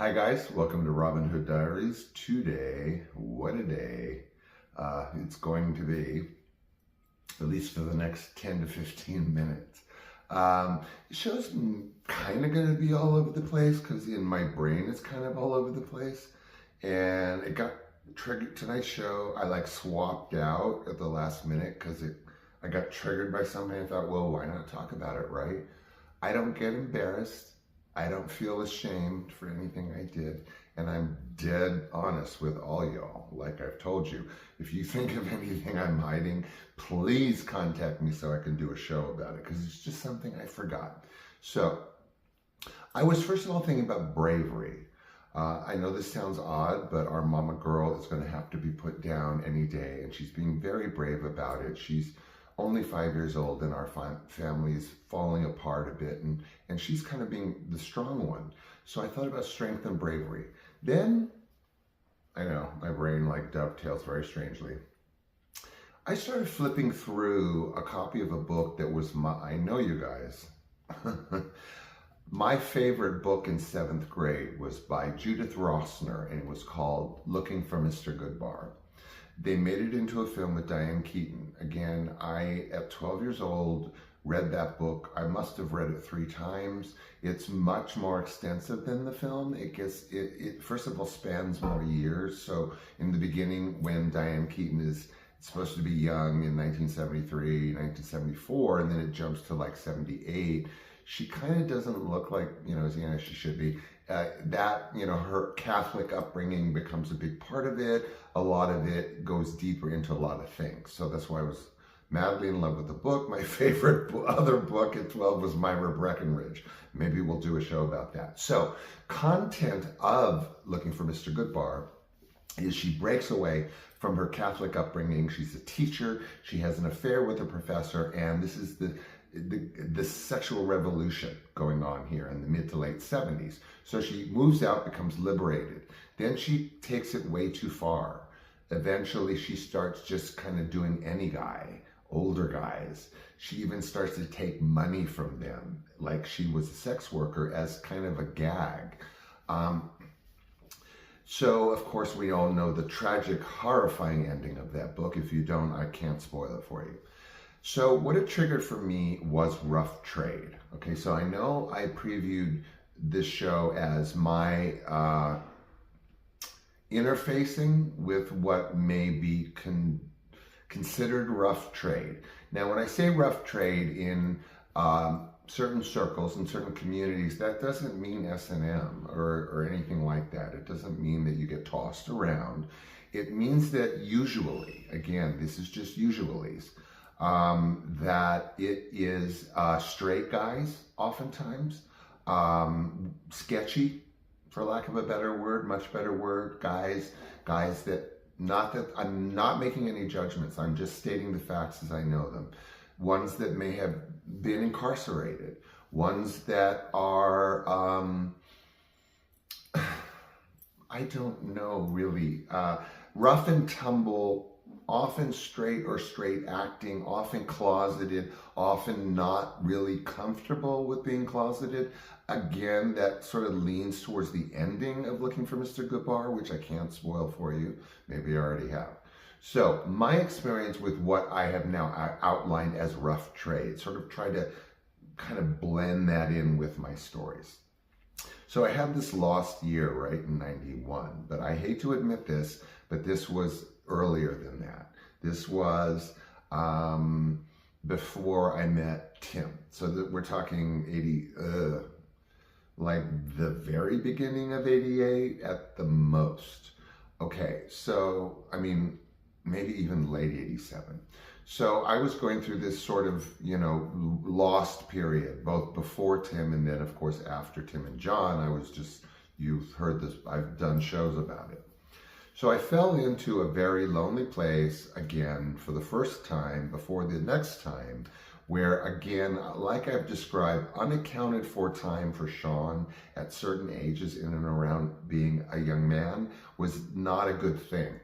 Hi guys, welcome to Robin Hood Diaries. Today, what a day it's going to be, at least for the next 10 to 15 minutes. The show's kind of going to be all over the place because in my brain it's kind of all over the place. And it got triggered, tonight's show, I like swapped out at the last minute because I got triggered by something. I thought, well, why not talk about it, right? I don't get embarrassed. I don't feel ashamed for anything I did, and I'm dead honest with all y'all. Like I've told you, if you think of anything I'm hiding, please contact me so I can do a show about it, because it's just something I forgot. So, I was first of all thinking about bravery. I know this sounds odd, but our mama girl is going to have to be put down any day, and she's being very brave about it. She's only 5 years old, and our family is falling apart a bit, and she's kind of being the strong one. So I thought about strength and bravery. Then, I know, my brain like dovetails very strangely. I started flipping through a copy of a book that was I know you guys, my favorite book in 7th grade was by Judith Rosner, and it was called Looking for Mr. Goodbar. They made it into a film with Diane Keaton. Again, I, at 12 years old, read that book. I must have read it 3 times. It's much more extensive than the film. It first of all spans more years. So in the beginning, when Diane Keaton is supposed to be young in 1973, 1974, and then it jumps to like 78, she kind of doesn't look like, as young as she should be. Her Catholic upbringing becomes a big part of it. A lot of it goes deeper into a lot of things. So that's why I was madly in love with the book. My favorite other book at 12 was Myra Breckinridge. Maybe we'll do a show about that. So, content of Looking for Mr. Goodbar is she breaks away from her Catholic upbringing. She's a teacher. She has an affair with a professor, and this is the sexual revolution going on here in the mid to late 70s. So she moves out, becomes liberated. Then she takes it way too far. Eventually she starts just kind of doing any guy, older guys. She even starts to take money from them, like she was a sex worker, as kind of a gag. So of course we all know the tragic, horrifying ending of that book. If you don't, I can't spoil it for you. So what it triggered for me was rough trade. Okay, so I know I previewed this show as my interfacing with what may be considered rough trade. Now, when I say rough trade in certain circles and certain communities, that doesn't mean S&M or anything like that. It doesn't mean that you get tossed around. It means that usually, again, this is just usuallys, that it is straight guys, oftentimes, sketchy, for lack of a better word, much better word, guys that, not that I'm not making any judgments, I'm just stating the facts as I know them. Ones that may have been incarcerated, ones that are, I don't know really, rough and tumble, often straight or straight acting, often closeted, often not really comfortable with being closeted. Again, that sort of leans towards the ending of Looking for Mr. Goodbar, which I can't spoil for you. Maybe I already have. So my experience with what I have now outlined as rough trade, sort of try to kind of blend that in with my stories. So I had this lost year, right, in 91, but I hate to admit this, but this was earlier than that. This was before I met Tim. So that we're talking 80, like the very beginning of 88 at the most. Okay, so, I mean, maybe even late 87. So I was going through this sort of, lost period, both before Tim and then, of course, after Tim and John. I was just, you've heard this, I've done shows about it. So I fell into a very lonely place again for the first time before the next time, where again, like I've described, unaccounted for time for Sean at certain ages in and around being a young man was not a good thing.